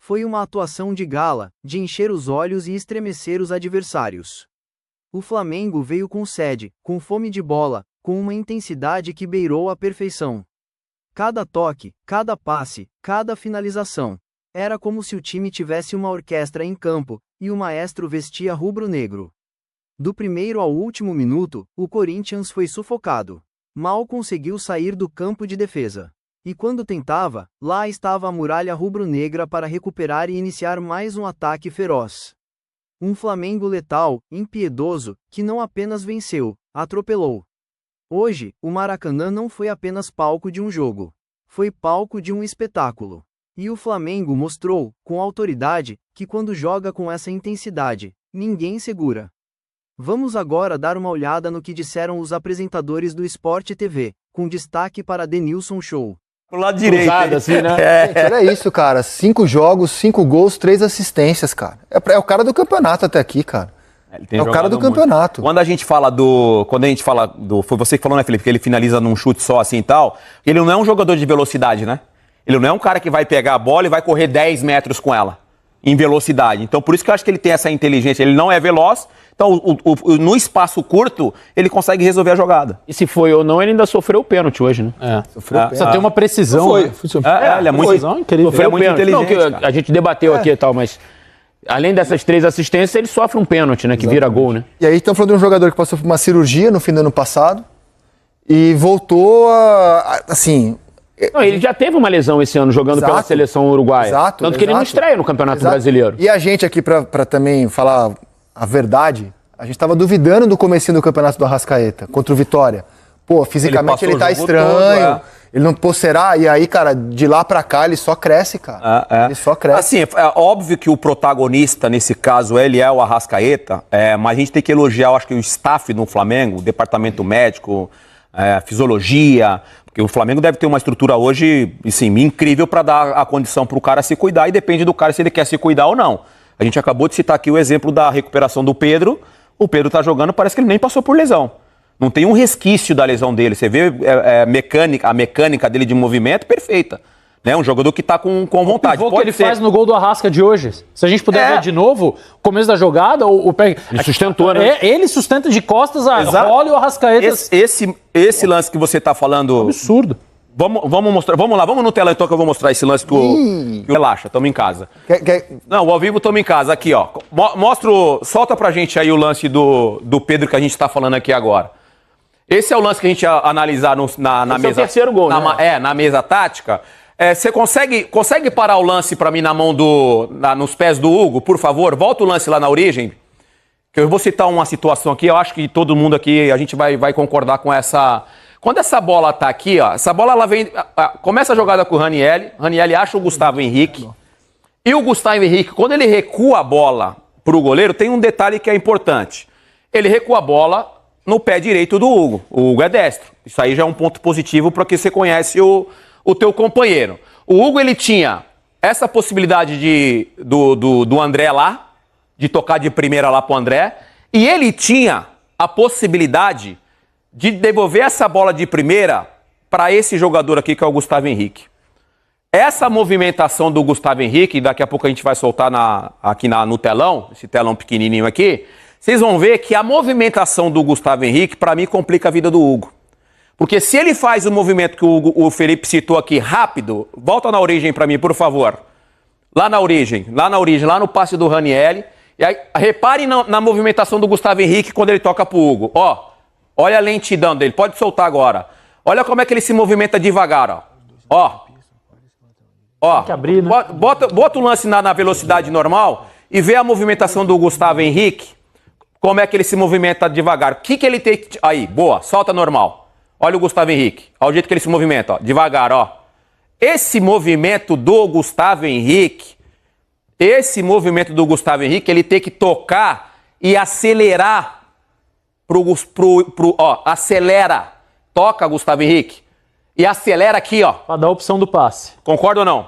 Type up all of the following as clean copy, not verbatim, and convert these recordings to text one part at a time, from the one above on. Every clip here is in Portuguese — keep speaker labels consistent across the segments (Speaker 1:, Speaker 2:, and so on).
Speaker 1: Foi uma atuação de gala, de encher os olhos e estremecer os adversários. O Flamengo veio com sede, com fome de bola, com uma intensidade que beirou a perfeição. Cada toque, cada passe, cada finalização. Era como se o time tivesse uma orquestra em campo, e o maestro vestia rubro-negro. Do primeiro ao último minuto, o Corinthians foi sufocado. Mal conseguiu sair do campo de defesa. E quando tentava, lá estava a muralha rubro-negra para recuperar e iniciar mais um ataque feroz. Um Flamengo letal, impiedoso, que não apenas venceu, atropelou. Hoje, o Maracanã não foi apenas palco de um jogo. Foi palco de um espetáculo. E o Flamengo mostrou, com autoridade, que quando joga com essa intensidade, ninguém segura. Vamos agora dar uma olhada no que disseram os apresentadores do Sport TV, com destaque para Denilson Show.
Speaker 2: Pro lado direito.
Speaker 3: Cruzado, assim, né?
Speaker 4: Gente, era isso, cara. 5 jogos, 5 gols, 3 assistências, cara. É o cara do campeonato até aqui, cara. É o cara do campeonato.
Speaker 2: Quando a gente fala do... Foi você que falou, né, Felipe? Que ele finaliza num chute só assim e tal. Ele não é um jogador de velocidade, né? Ele não é um cara que vai pegar a bola e vai correr 10 metros com ela, em velocidade. Então, por isso que eu acho que ele tem essa inteligência. Ele não é veloz, então, no espaço curto, ele consegue resolver a jogada.
Speaker 3: E se foi ou não, ele ainda sofreu o pênalti hoje, né?
Speaker 4: Sofreu o pênalti.
Speaker 3: Só tem uma precisão.
Speaker 2: Foi.
Speaker 3: Né?
Speaker 2: Ele é muito
Speaker 3: precisão incrível.
Speaker 2: Ele é muito inteligente,
Speaker 3: não, que a gente debateu aqui e tal, mas além dessas 3 assistências, ele sofre um pênalti, né? Que vira gol, né?
Speaker 4: E aí estamos falando de um jogador que passou por uma cirurgia no fim do ano passado e voltou assim...
Speaker 3: Não, ele já teve uma lesão esse ano jogando pela seleção uruguaia.
Speaker 4: Exato.
Speaker 3: Tanto que ele não estreia no Campeonato Brasileiro.
Speaker 4: E a gente aqui, pra também falar a verdade, a gente tava duvidando do comecinho do campeonato do Arrascaeta, contra o Vitória. Pô, fisicamente ele tá estranho, ele não será? E aí, cara, de lá pra cá ele só cresce, cara. Ele só cresce.
Speaker 2: Assim, é óbvio que o protagonista nesse caso, ele é o Arrascaeta, mas a gente tem que elogiar, eu acho que o staff no Flamengo, o departamento médico, fisiologia... Porque o Flamengo deve ter uma estrutura hoje, assim, incrível para dar a condição para o cara se cuidar e depende do cara se ele quer se cuidar ou não. A gente acabou de citar aqui o exemplo da recuperação do Pedro. O Pedro tá jogando, parece que ele nem passou por lesão. Não tem um resquício da lesão dele. Você vê a mecânica dele de movimento perfeita. Né? Um jogador que tá com vontade.
Speaker 5: O pivô que ele faz no gol do Arrasca de hoje. Se a gente puder ver de novo, o começo da jogada, o pé...
Speaker 3: Ele sustentou, né?
Speaker 5: Ele sustenta de costas a rola e o Arrascaeta...
Speaker 2: Esse lance que você tá falando...
Speaker 5: Absurdo.
Speaker 2: Vamos mostrar. Vamos lá, vamos no telão então que eu vou mostrar esse lance que relaxa, tamo em casa. Não, ao vivo tamo em casa. Aqui, ó. Solta pra gente aí o lance do Pedro que a gente tá falando aqui agora. Esse é o lance que a gente ia analisar na mesa...
Speaker 3: É o terceiro gol, né?
Speaker 2: Na mesa tática. Você consegue parar o lance pra mim na mão nos pés do Hugo, por favor? Volta o lance lá na origem. Que eu vou citar uma situação aqui, eu acho que todo mundo aqui, a gente vai concordar com essa... Quando essa bola tá aqui, ó, essa bola ela vem... Começa a jogada com o Ranieri acha o Gustavo Henrique. E o Gustavo Henrique, quando ele recua a bola pro goleiro, tem um detalhe que é importante. Ele recua a bola no pé direito do Hugo. O Hugo é destro. Isso aí já é um ponto positivo porque você conhece o teu companheiro. O Hugo, ele tinha essa possibilidade do André lá, de tocar de primeira lá pro André, e ele tinha a possibilidade de devolver essa bola de primeira para esse jogador aqui, que é o Gustavo Henrique. Essa movimentação do Gustavo Henrique, daqui a pouco a gente vai soltar aqui no telão, esse telão pequenininho aqui, vocês vão ver que a movimentação do Gustavo Henrique, para mim, complica a vida do Hugo. Porque se ele faz o movimento que o Felipe citou aqui rápido, volta na origem para mim, por favor. Lá na origem, lá no passe do Ranieri. E aí, reparem na movimentação do Gustavo Henrique quando ele toca pro Hugo. Ó, olha a lentidão dele, pode soltar agora. Olha como é que ele se movimenta devagar, ó. Ó,
Speaker 5: tem que abrir, né?
Speaker 2: bota o lance na velocidade normal e vê a movimentação do Gustavo Henrique, como é que ele se movimenta devagar. O que ele tem que... Aí, boa, solta normal. Olha o Gustavo Henrique, olha o jeito que ele se movimenta, ó, devagar, ó. Esse movimento do Gustavo Henrique, ele tem que tocar e acelerar acelera. Toca, Gustavo Henrique. E acelera aqui, ó.
Speaker 5: Pra dar a opção do passe.
Speaker 2: Concorda ou não?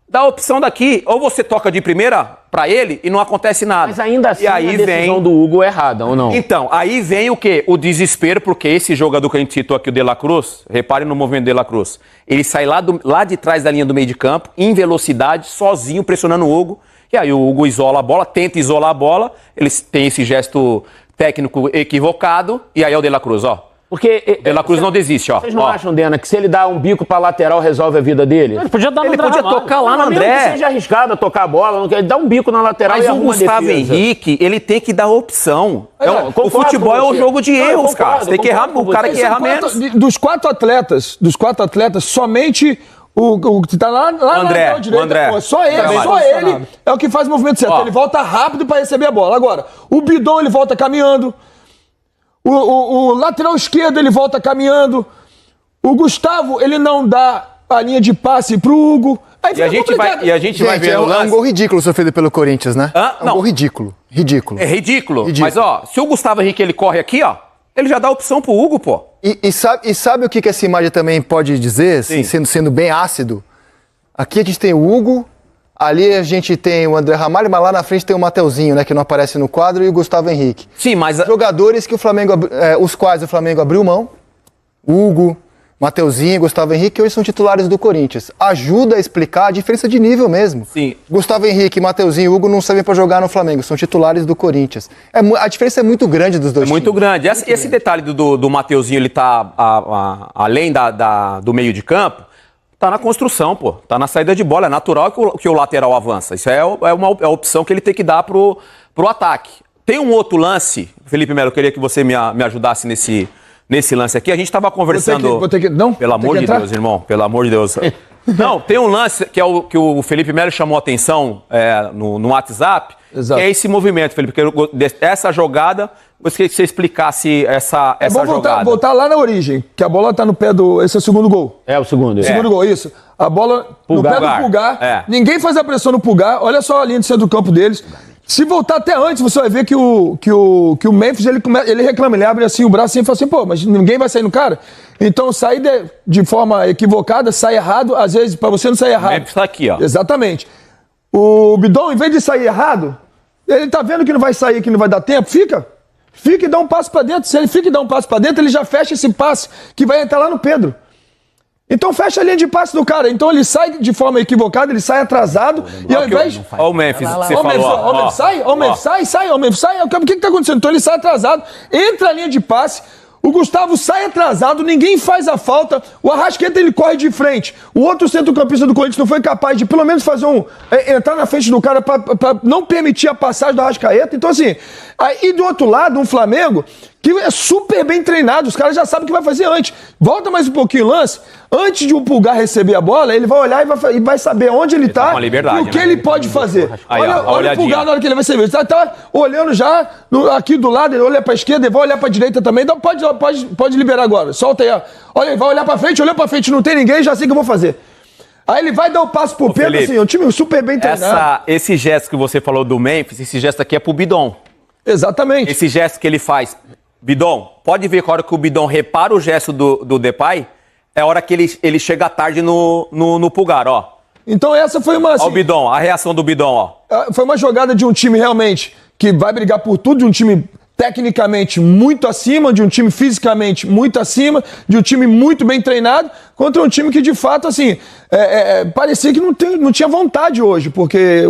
Speaker 2: dá a opção daqui. Ou você toca de primeira pra ele e não acontece nada.
Speaker 3: Mas ainda assim
Speaker 2: e aí
Speaker 3: a decisão do Hugo é errada, ou não?
Speaker 2: Então, aí vem o quê? O desespero, porque esse jogador que a gente citou aqui, o De La Cruz, repare no movimento do De La Cruz, ele sai lá de trás da linha do meio de campo, em velocidade, sozinho, pressionando o Hugo, e aí o Hugo isola a bola, tenta isolar a bola, eles têm esse gesto técnico equivocado, e aí é o De La Cruz, ó.
Speaker 3: Porque
Speaker 2: De La Cruz não desiste, ó.
Speaker 3: Vocês não acham, Dena, que se ele dá um bico pra lateral resolve a vida dele?
Speaker 5: Ele podia dar no
Speaker 2: Ele podia
Speaker 5: Ramalho.
Speaker 2: tocar lá no
Speaker 3: Mesmo que
Speaker 2: André.
Speaker 3: seja arriscado a tocar a bola, não quer, ele dá um bico na lateral
Speaker 2: Mas
Speaker 3: e
Speaker 2: o
Speaker 3: arruma a
Speaker 2: Gustavo
Speaker 3: defesa.
Speaker 2: Henrique, ele tem que dar opção.
Speaker 3: Eu
Speaker 2: O futebol é um jogo de erros, cara. Você tem que errar, o cara que erra menos.
Speaker 6: Dos quatro atletas, somente o que tá lá na lateral direita,
Speaker 2: André.
Speaker 6: pô, só ele é o que faz o movimento certo.
Speaker 2: Ó.
Speaker 6: Ele volta rápido pra receber a bola. Agora, o Bidon ele volta caminhando. O lateral esquerdo ele volta caminhando. O Gustavo ele não dá a linha de passe pro Hugo. Aí
Speaker 2: E a gente vai ver
Speaker 4: É
Speaker 2: no
Speaker 4: um
Speaker 2: lance.
Speaker 4: gol ridículo sofrido pelo Corinthians, né?
Speaker 2: Hã?
Speaker 4: É um
Speaker 2: Não.
Speaker 4: gol ridículo. Ridículo.
Speaker 2: É ridículo.
Speaker 4: Ridículo.
Speaker 2: Mas, ó, se o Gustavo Henrique ele corre aqui, ó, ele já dá opção pro Hugo, pô.
Speaker 4: E sabe o que essa imagem também pode dizer,
Speaker 2: Sim.
Speaker 4: sendo bem ácido? Aqui a gente tem o Hugo, ali a gente tem o André Ramalho, mas lá na frente tem o Mateuzinho, né, que não aparece no quadro, e o Gustavo Henrique.
Speaker 2: Sim, mas
Speaker 4: Jogadores que o Flamengo, os quais o Flamengo abriu mão, Hugo, Mateuzinho, Gustavo Henrique, hoje são titulares do Corinthians. Ajuda a explicar a diferença de nível mesmo.
Speaker 2: Sim.
Speaker 4: Gustavo Henrique, Mateuzinho e Hugo não servem para jogar no Flamengo, são titulares do Corinthians. A diferença é muito grande dos dois
Speaker 2: muito
Speaker 4: times.
Speaker 2: grande. Esse detalhe do Mateuzinho, ele tá além do meio de campo, tá na construção, pô. Tá na saída de bola. É natural que o lateral avança. Isso é uma opção que ele tem que dar pro ataque. Tem um outro lance, Felipe Melo, eu queria que você me ajudasse nesse lance aqui. A gente estava conversando...
Speaker 6: Não?
Speaker 2: Pelo amor de Deus, irmão. Pelo amor de Deus. Não, tem um lance que que o Felipe Melo chamou a atenção no WhatsApp,
Speaker 6: Exato.
Speaker 2: que é esse movimento, Felipe. Essa jogada, gostaria que você explicasse essa
Speaker 6: Vamos
Speaker 2: jogada.
Speaker 6: voltar lá na origem, que a bola tá no pé do... Esse é o segundo gol.
Speaker 3: É o segundo.
Speaker 6: Segundo gol, isso. A bola no pé do Pulgar.
Speaker 2: É.
Speaker 6: Ninguém faz a pressão no Pulgar. Olha só a linha de centro do campo deles. Se voltar até antes, você vai ver que o Memphis, ele reclama, ele abre assim o braço assim e fala assim, pô, mas ninguém vai sair no cara? Então, sair de forma equivocada, sai errado, às vezes, pra você não sair errado.
Speaker 2: O Memphis tá aqui, ó.
Speaker 6: Exatamente. O Bidon, em vez de sair errado, ele tá vendo que não vai sair, que não vai dar tempo, fica e dá um passo pra dentro. Se ele fica e dá um passo pra dentro, ele já fecha esse passe que vai entrar lá no Pedro. Então fecha a linha de passe do cara. Então ele sai de forma equivocada, ele sai atrasado e ao invés...
Speaker 2: Olha o Memphis que você
Speaker 6: Ó,
Speaker 2: falou.
Speaker 6: o Memphis sai. O que tá acontecendo? Então ele sai atrasado, entra a linha de passe, o Gustavo sai atrasado, ninguém faz a falta, o Arrascaeta ele corre de frente. O outro centrocampista do Corinthians não foi capaz de pelo menos fazer entrar na frente do cara pra não permitir a passagem do Arrascaeta. Então assim, e do outro lado, um Flamengo que é super bem treinado, os caras já sabem o que vai fazer antes. Volta mais um pouquinho o lance, antes de o Pulgar receber a bola, ele vai olhar e vai saber onde ele tá
Speaker 2: com liberdade,
Speaker 6: e o que
Speaker 2: né?
Speaker 6: ele pode fazer.
Speaker 2: Aí, ó,
Speaker 6: olha o Pulgar na hora que ele vai receber. Ele tá olhando já aqui do lado, ele olha pra esquerda, ele vai olhar pra direita também. Então pode liberar agora. Solta aí, ó. Olha, ele vai olhar pra frente, olhou pra frente, não tem ninguém, já sei o que eu vou fazer. Aí ele vai dar o passo pro Pedro,
Speaker 2: Felipe,
Speaker 6: assim, um time super bem treinado.
Speaker 2: Esse gesto que você falou do Memphis, esse gesto aqui é pro Bidon.
Speaker 6: Exatamente.
Speaker 2: Esse gesto que ele faz. Bidon, pode ver que a hora que o Bidon repara o gesto do Depay, é a hora que ele chega tarde no Pulgar, ó.
Speaker 6: Então essa foi uma...
Speaker 2: Ó o Bidon, a reação do Bidon, ó.
Speaker 6: Foi uma jogada de um time realmente que vai brigar por tudo, de um time tecnicamente muito acima, de um time fisicamente muito acima, de um time muito bem treinado, contra um time que de fato, assim, parecia que não tinha vontade hoje, porque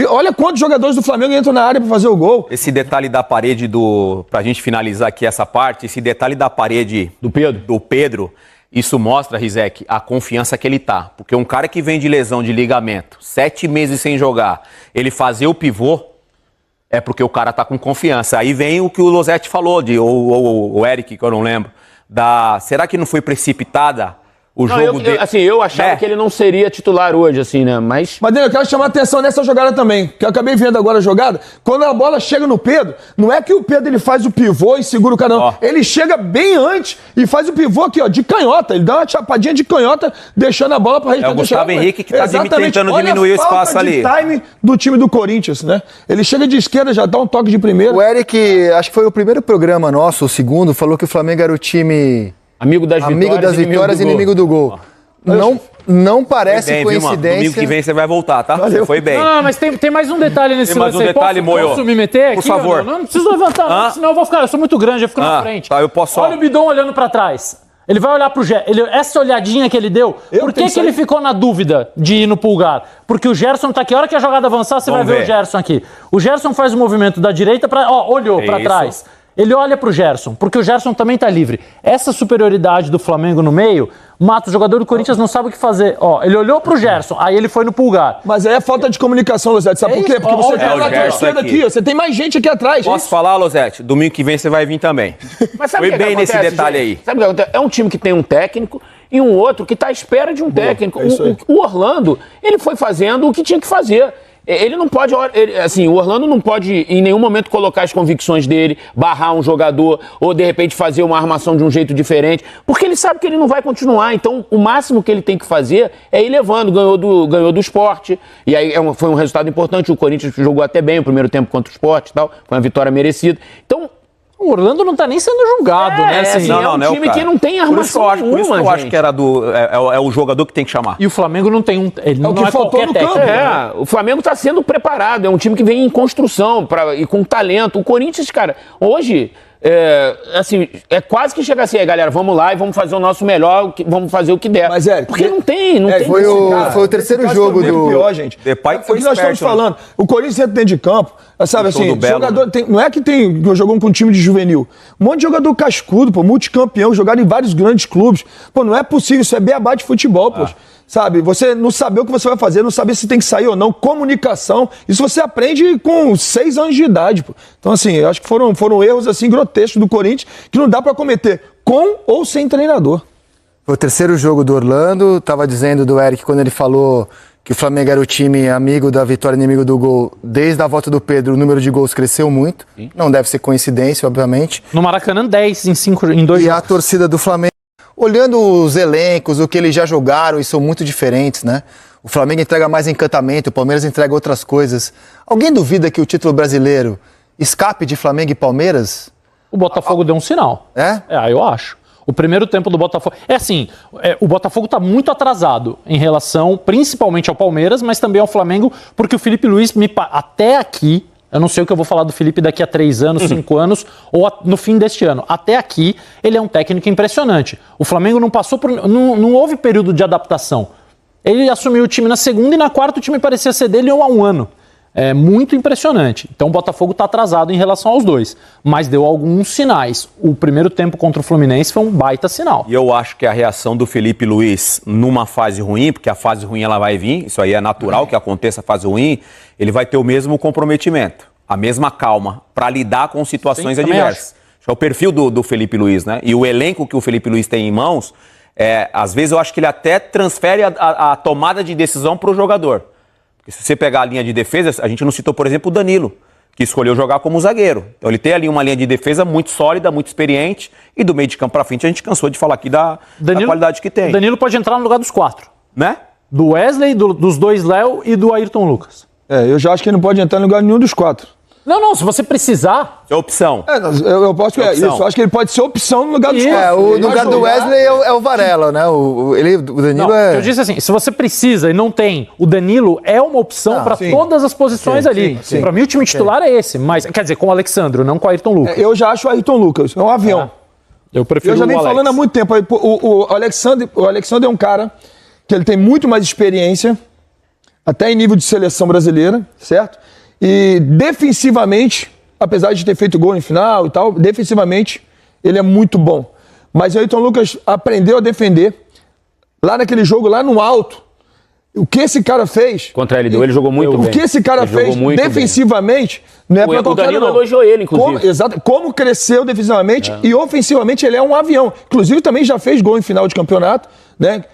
Speaker 6: olha quantos jogadores do Flamengo entram na área para fazer o gol.
Speaker 2: Esse detalhe da parede pra gente finalizar aqui essa parte, esse detalhe da parede do Pedro, isso mostra, Rizek, a confiança que ele tá. Porque um cara que vem de lesão de ligamento, 7 meses sem jogar, ele fazer o pivô, é porque o cara tá com confiança. Aí vem o que o Losetti falou, ou o Eric, que eu não lembro, será que não foi precipitada o jogo dele?
Speaker 3: Eu achava que ele não seria titular hoje, assim, né? Mas
Speaker 6: Daniel, eu quero chamar a atenção nessa jogada também, que eu acabei vendo agora a jogada. Quando a bola chega no Pedro, não é que o Pedro ele faz o pivô e segura o cara, não.
Speaker 2: Ó.
Speaker 6: Ele chega bem antes e faz o pivô aqui, ó, de canhota. Ele dá uma chapadinha de canhota, deixando a bola pra gente.
Speaker 2: É o Gustavo Henrique que tá tentando diminuir o espaço ali.
Speaker 6: Olha a falta de time do time do Corinthians, né? Ele chega de esquerda, já dá um toque de primeira.
Speaker 4: O Eric, acho que foi o primeiro programa nosso, o segundo, falou que o Flamengo era o time
Speaker 3: amigo das vitórias
Speaker 4: e inimigo do gol. Não parece
Speaker 2: Foi bem, viu, mano?
Speaker 4: coincidência.
Speaker 2: Domingo que vem você vai voltar, tá? Você foi bem.
Speaker 5: Não, mas tem mais um detalhe nesse
Speaker 2: Tem mais
Speaker 5: lance
Speaker 2: um
Speaker 5: aí.
Speaker 2: detalhe, Moio.
Speaker 5: Posso me meter aqui?
Speaker 2: Por favor.
Speaker 5: Não preciso levantar, não, senão eu vou ficar. Eu sou muito grande, eu fico na frente.
Speaker 2: Tá, eu posso só.
Speaker 5: Olha o Bidon olhando pra trás. Ele vai olhar pro Gerson. Essa olhadinha que ele deu, por que ele ficou na dúvida de ir no Pulgar? Porque o Gerson tá aqui. A hora que a jogada avançar, você vai ver o Gerson aqui. O Gerson faz o movimento da direita pra. Ó, olhou pra trás. Ele olha pro Gerson, porque o Gerson também tá livre. Essa superioridade do Flamengo no meio, mata o jogador do Corinthians, não sabe o que fazer. Ó, ele olhou pro Gerson, aí ele foi no Pulgar.
Speaker 6: Mas aí é falta de comunicação, Losete. Sabe por quê? Porque você tem uma esquerda aqui, você tem mais gente aqui atrás.
Speaker 2: Posso falar, Losete? Domingo que vem você vai vir também.
Speaker 3: Mas sabe
Speaker 2: Foi
Speaker 3: o que
Speaker 2: bem
Speaker 3: acontece,
Speaker 2: nesse detalhe aí.
Speaker 3: Sabe o que acontece? É um time que tem um técnico e um outro que está à espera de um técnico. O Orlando, ele foi fazendo o que tinha que fazer. Ele não pode, assim, o Orlando não pode em nenhum momento colocar as convicções dele, barrar um jogador ou de repente fazer uma armação de um jeito diferente, porque ele sabe que ele não vai continuar. Então, o máximo que ele tem que fazer é ir levando. Ganhou do Sport, e aí foi um resultado importante. O Corinthians jogou até bem o primeiro tempo contra o Sport e tal, foi uma vitória merecida. Então,
Speaker 5: o Orlando não tá nem sendo julgado, né? Assim,
Speaker 3: é um time que não tem armação nenhuma,
Speaker 2: por isso que eu acho que era é o jogador que tem que chamar.
Speaker 5: E o Flamengo não tem ele não
Speaker 6: que faltou
Speaker 5: qualquer
Speaker 6: no
Speaker 5: técnico.
Speaker 6: campo.
Speaker 3: O Flamengo está sendo preparado, é um time que vem em construção e com talento. O Corinthians, cara, hoje, assim, é quase que chega assim, galera, vamos lá e vamos fazer o nosso melhor, vamos fazer o que der.
Speaker 6: Mas,
Speaker 3: porque não tem.
Speaker 4: Foi o terceiro jogo do...
Speaker 6: pior, gente.
Speaker 2: Depay foi
Speaker 6: nós estamos falando. O Corinthians entra dentro de campo, sabe assim, jogador, não é que jogou com um time de juvenil. Um monte de jogador cascudo, pô, multicampeão, jogado em vários grandes clubes. Pô, não é possível, isso é beabá de futebol, pô. Sabe, você não saber o que você vai fazer, não saber se tem que sair ou não, comunicação, isso você aprende com 6 anos de idade, pô. Então, assim, eu acho que foram erros, assim, grotescos do Corinthians, que não dá pra cometer, com ou sem treinador.
Speaker 4: Foi o terceiro jogo do Orlando, tava dizendo do Eric quando ele falou que o Flamengo era o time amigo da vitória, inimigo do gol. Desde a volta do Pedro, o número de gols cresceu muito, não deve ser coincidência, obviamente.
Speaker 5: No Maracanã, 10 em 2
Speaker 4: E a torcida do Flamengo, olhando os elencos, o que eles já jogaram, e são muito diferentes, né? O Flamengo entrega mais encantamento, o Palmeiras entrega outras coisas. Alguém duvida que o título brasileiro escape de Flamengo e Palmeiras?
Speaker 5: O Botafogo deu um sinal. Eu acho. O primeiro tempo do Botafogo... o Botafogo está muito atrasado em relação, principalmente ao Palmeiras, mas também ao Flamengo, porque o Felipe Luiz, até aqui... Eu não sei o que eu vou falar do Felipe daqui a 3 anos, 5 anos, ou no fim deste ano. Até aqui, ele é um técnico impressionante. O Flamengo não passou por... Não houve período de adaptação. Ele assumiu o time na segunda e na quarta o time parecia ser dele há um ano. É muito impressionante. Então o Botafogo está atrasado em relação aos dois. Mas deu alguns sinais. O primeiro tempo contra o Fluminense foi um baita sinal.
Speaker 2: E eu acho que a reação do Felipe Luiz numa fase ruim, porque a fase ruim ela vai vir, isso aí é natural que aconteça a fase ruim, ele vai ter o mesmo comprometimento, a mesma calma para lidar com situações adversas. Acho que é o perfil do Felipe Luiz, né? E o elenco que o Felipe Luiz tem em mãos, às vezes eu acho que ele até transfere a tomada de decisão para o jogador. Porque se você pegar a linha de defesa, a gente não citou, por exemplo, o Danilo, que escolheu jogar como zagueiro. Então ele tem ali uma linha de defesa muito sólida, muito experiente, e do meio de campo para frente a gente cansou de falar aqui da qualidade que tem.
Speaker 5: O Danilo pode entrar no lugar dos 4.
Speaker 2: Né?
Speaker 5: Do Wesley, dos 2 Léo e do Ayrton Lucas.
Speaker 6: Eu já acho que ele não pode entrar no lugar de nenhum dos 4.
Speaker 5: Não, se você precisar...
Speaker 2: É opção.
Speaker 6: Eu posso que isso. Eu acho que ele pode ser opção no lugar dos 4.
Speaker 4: O lugar do Wesley é o Varela, né? O Danilo
Speaker 5: Eu disse assim, se você precisa e não tem, o Danilo é uma opção para todas as posições ali. Para mim o time titular é esse, mas quer dizer, com o Alexandre, não com o Ayrton Lucas.
Speaker 6: Eu já acho o Ayrton Lucas, é um avião.
Speaker 5: Eu prefiro
Speaker 6: Eu já
Speaker 5: o
Speaker 6: venho
Speaker 5: Alex.
Speaker 6: falando há muito tempo. O Alexandre é um cara que ele tem muito mais experiência, até em nível de seleção brasileira, certo? E defensivamente, apesar de ter feito gol em final e tal, defensivamente ele é muito bom. Mas o Ayrton Lucas aprendeu a defender lá naquele jogo, lá no alto. O que esse cara fez...
Speaker 3: Contra a LDU, ele jogou muito bem.
Speaker 6: O que esse cara fez defensivamente não é pra qualquer um.
Speaker 3: O Danilo elogiou ele, inclusive.
Speaker 6: Exato. Como cresceu defensivamente e ofensivamente ele é um avião. Inclusive também já fez gol em final de campeonato, né?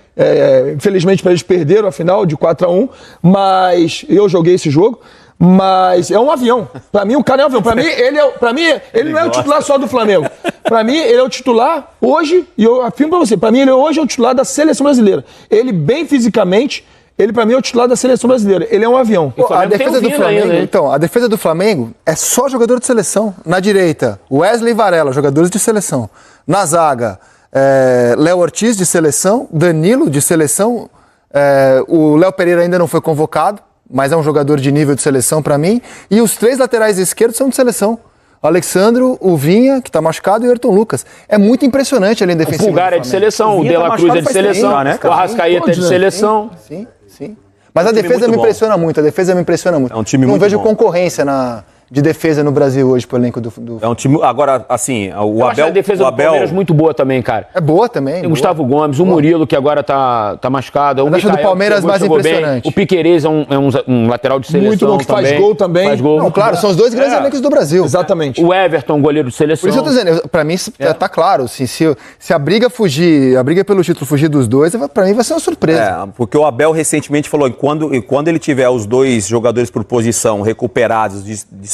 Speaker 6: Infelizmente para eles perderam a final de 4-1, mas eu joguei esse jogo. Mas é um avião. Pra mim, o cara é um avião. Pra mim, ele não é o titular só do Flamengo. Pra mim, ele é o titular hoje, e eu afirmo pra você, pra mim, ele hoje é o titular da seleção brasileira. Ele, bem fisicamente, ele pra mim é o titular da seleção brasileira. Ele é um avião.
Speaker 4: A defesa do Flamengo, então, a defesa do Flamengo é só jogador de seleção. Na direita, Wesley e Varela, jogadores de seleção. Na zaga, Léo Ortiz de seleção, Danilo de seleção, o Léo Pereira ainda não foi convocado, mas é um jogador de nível de seleção para mim, e os 3 laterais esquerdos são de seleção. O Alexandro, o Vinha, que tá machucado, e o Ayrton Lucas. É muito impressionante ali em defesa.
Speaker 3: O Pulgar é de seleção, o De La Cruz é de seleção, o Arrascaeta é de seleção.
Speaker 4: Sim. Mas a defesa me impressiona muito,
Speaker 2: É um time
Speaker 4: não
Speaker 2: muito
Speaker 4: vejo
Speaker 2: bom.
Speaker 4: Concorrência de defesa no Brasil hoje pro elenco do...
Speaker 2: É um time... Agora, assim, o
Speaker 3: Eu acho
Speaker 2: Abel...
Speaker 3: a defesa do Palmeiras muito boa também, cara.
Speaker 4: É boa também.
Speaker 3: Tem o
Speaker 4: boa.
Speaker 3: Gustavo Gomes, o Murilo, que agora tá machucado. O
Speaker 4: acho do Palmeiras mais impressionante.
Speaker 3: O Piquerez é um lateral de seleção.
Speaker 6: Muito bom, que
Speaker 3: também.
Speaker 6: faz gol também.
Speaker 3: Faz gol.
Speaker 4: Não, claro, são os 2 grandes elencos do Brasil.
Speaker 6: Exatamente.
Speaker 3: O Everton, goleiro de seleção.
Speaker 4: Por isso eu tô dizendo, pra mim tá claro, assim, se a briga pelo título fugir dos 2, pra mim vai ser uma surpresa.
Speaker 2: Porque o Abel recentemente falou que quando ele tiver os 2 jogadores por posição recuperados,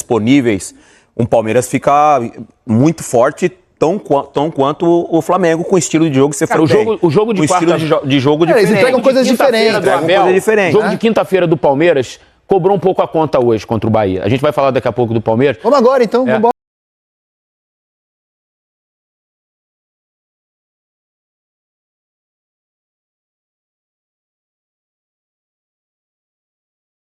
Speaker 2: disponíveis, o Palmeiras fica muito forte, tão quanto o Flamengo, com o estilo de jogo que você falou.
Speaker 3: O jogo de quarta
Speaker 2: de jogo diferente.
Speaker 4: Eles entregam coisas diferentes.
Speaker 3: O jogo de quinta-feira do Palmeiras cobrou um pouco a conta hoje contra o Bahia. A gente vai falar daqui a pouco do Palmeiras.
Speaker 4: Vamos agora então, vamos embora.